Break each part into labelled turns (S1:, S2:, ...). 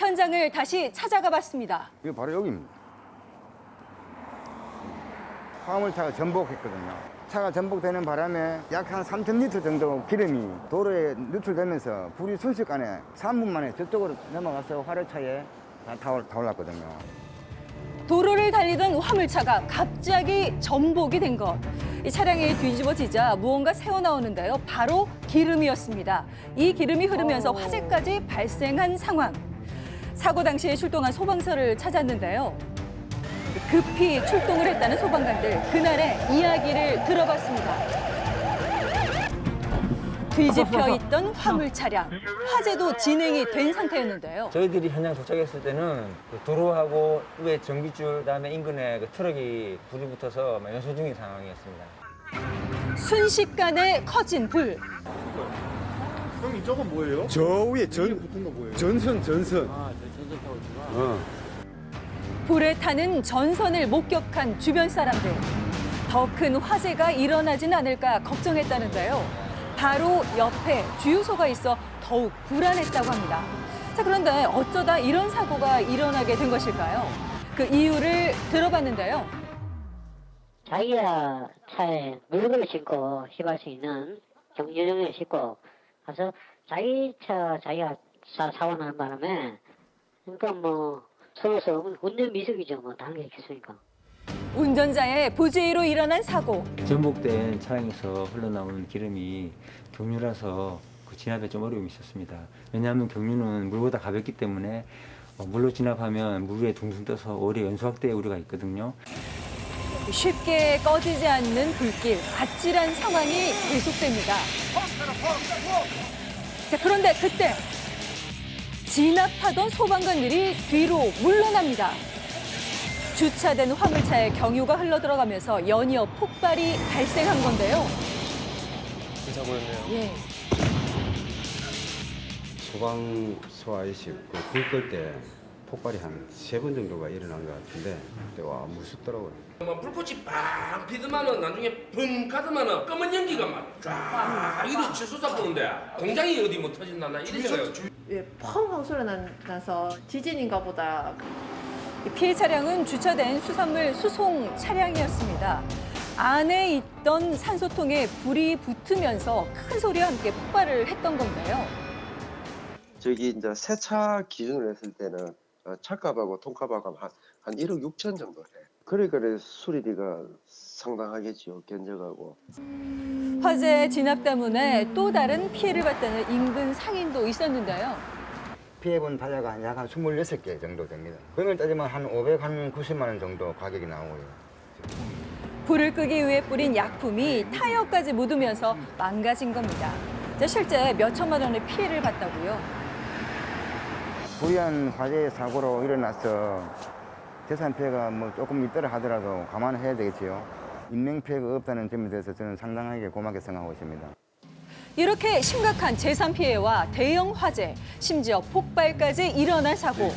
S1: 현장을 다시 찾아가 봤습니다.
S2: 이거 바로 여기입니다. 화물차가 전복했거든요. 차가 전복되는 바람에 약 한 3,000리터 정도 기름이 도로에 누출되면서 불이 순식간에 3분 만에 저쪽으로 넘어가서 화물차에 다 올랐거든요.
S1: 도로를 달리던 화물차가 갑자기 전복이 된 것. 이 차량이 뒤집어지자 무언가 새어나오는데요. 바로 기름이었습니다. 이 기름이 흐르면서 화재까지 발생한 상황. 사고 당시에 출동한 소방서를 찾았는데요. 급히 출동을 했다는 소방관들, 그날의 이야기를 들어봤습니다. 뒤집혀 있던 화물 차량, 화재도 진행이 된 상태였는데요.
S3: 저희들이 현장 도착했을 때는 그 도로하고 위에 전기줄, 그다음에 인근에 그 트럭이 불이 붙어서 연소 중인 상황이었습니다.
S1: 순식간에 커진 불.
S4: 형님 저건 뭐예요?
S5: 저 위에
S4: 붙은 거 뭐예요?
S5: 전선.
S4: 아, 전선 타워구나.
S1: 불에 타는 전선을 목격한 주변 사람들. 더 큰 화재가 일어나진 않을까 걱정했다는데요. 바로 옆에 주유소가 있어 더욱 불안했다고 합니다. 자, 그런데 어쩌다 이런 사고가 일어나게 된 것일까요? 그 이유를 들어봤는데요.
S6: 자기가 차에 물건을 싣고 휘발 수 있는 경유용을 싣고 가서 자기 차 자기가 사고 나는 바람에 그러니까 뭐 서로서 운전 미숙이죠. 뭐 다른 게 있겠습니까?
S1: 운전자의 부주의로 일어난 사고.
S3: 전복된 차량에서 흘러나오는 기름이 경유라서 그 진압에 좀 어려움이 있었습니다. 왜냐하면 경유는 물보다 가볍기 때문에 물로 진압하면 물 위에 둥둥 떠서 오히려 연소 확대의 우려가 있거든요.
S1: 쉽게 꺼지지 않는 불길, 아찔한 상황이 계속됩니다. 자, 그런데 그때 진압하던 소방관들이 뒤로 물러납니다. 주차된 화물차에 경유가 흘러들어가면서 연이어 폭발이 발생한 건데요.
S4: 그 사고였네요.
S1: 예.
S5: 소방서 아저씨 불 끌 때 폭발이 한 3번 정도가 일어난 것 같은데 그때 와 무섭더라고요.
S7: 불꽃이 팍 피더만은 나중에 붕 가더만은 검은 연기가 막 쫙 이렇게 솟아보는데 공장이 어디 뭐 터진다 나 이런 생각이
S8: 예, 펑 하고 소리 나서 지진인가 보다.
S1: 이 피해 차량은 주차된 수산물 수송 차량이었습니다. 안에 있던 산소통에 불이 붙으면서 큰 소리와 함께 폭발을 했던 건데요.
S9: 저기 이제 세차 기준으로 했을 때는 차값하고 통값하고 한 1억 6천 정도 해. 그러니까 수리비가 상당하겠지요, 견적하고.
S1: 화재 진압 때문에 또 다른 피해를 봤다는 인근 상인도 있었는데요.
S2: 피해본 타자가 약 한 26개 정도 됩니다. 금액 따지면 한 590만 원 정도 가격이 나오고요.
S1: 불을 끄기 위해 뿌린 약품이 타이어까지 묻으면서 망가진 겁니다. 자, 실제 몇 천만 원의 피해를 봤다고요.
S2: 불의한 화재 사고로 일어나서 재산 피해가 뭐 조금 있더라 하더라도 감안해야 되겠지요. 인명 피해가 없다는 점에 대해서 저는 상당하게 고맙게 생각하고 있습니다.
S1: 이렇게 심각한 재산 피해와 대형 화재, 심지어 폭발까지 일어난 사고.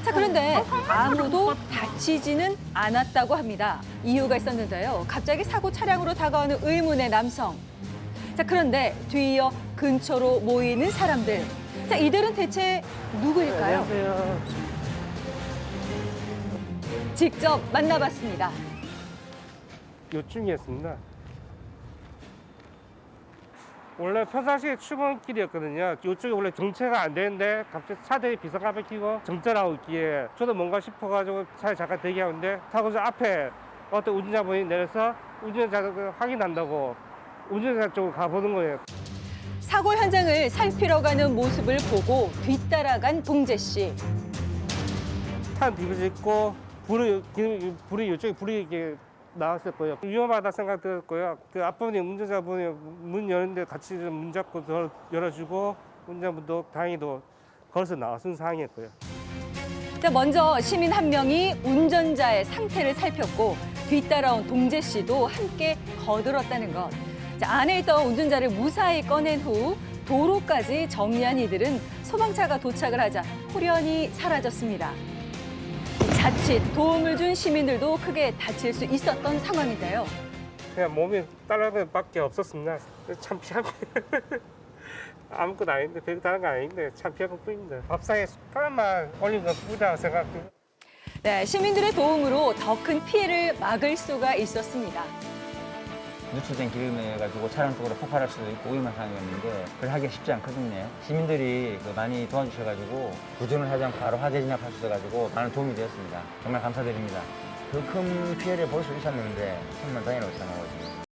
S1: 자, 그런데 아무도 다치지는 않았다고 합니다. 이유가 있었는데요. 갑자기 사고 차량으로 다가오는 의문의 남성. 자, 그런데 뒤이어 근처로 모이는 사람들. 자, 이들은 대체 누구일까요?
S4: 안녕하세요.
S1: 직접 만나봤습니다.
S10: 요충이었습니다. 원래 평상시에 출근길이었거든요. 이쪽에 원래 정체가 안 되는데 갑자기 차들이 비상카메라 켜고 정전하고 있기에 저도 뭔가 싶어가지고 차에 잠깐 대기하는데 타고서 앞에 어떤 운전자분이 내려서 운전자를 확인한다고 운전자 쪽으로 가보는 거예요.
S1: 사고 현장을 살피러 가는 모습을 보고 뒤따라간 동재 씨.
S10: 탄 뒤집고 불이 이쪽에 불이 이렇게 나왔을 거예요. 위험하다 생각 들었고요. 그 앞분이 운전자분이 문 여는데 같이 문 잡고 열어주고 운전자분도 다행히도 걸어서 나왔은 상황이었고요.
S1: 자, 먼저 시민 한 명이 운전자의 상태를 살폈고 뒤따라온 동재 씨도 함께 거들었다는 것. 자, 안에 있던 운전자를 무사히 꺼낸 후 도로까지 정리한 이들은 소방차가 도착을 하자 호련히 사라졌습니다. 자칫 도움을 준 시민들도 크게 다칠 수 있었던 상황인데요.
S10: 그냥 몸이 따라갈 밖에 없었습니다. 참 아무것도 아닌데 별거 다른 거 아닌데 참 별거 뿐입니다. 밥상에 숟가락만 올린 것 뿐이라고 생각해요.
S1: 네, 시민들의 도움으로 더 큰 피해를 막을 수가 있었습니다.
S3: 누출된 기름에 가지고 차량 쪽으로 폭발할 수도 있고 위험한 상황이었는데 그걸 하기가 쉽지 않거든요. 시민들이 많이 도와주셔가지고 구조를 하지 않고 바로 화재 진압할 수 있어가지고 많은 도움이 되었습니다. 정말 감사드립니다.
S2: 더 큰 피해를 볼 수 있었는데 정말 다행이라고 생각하거든요.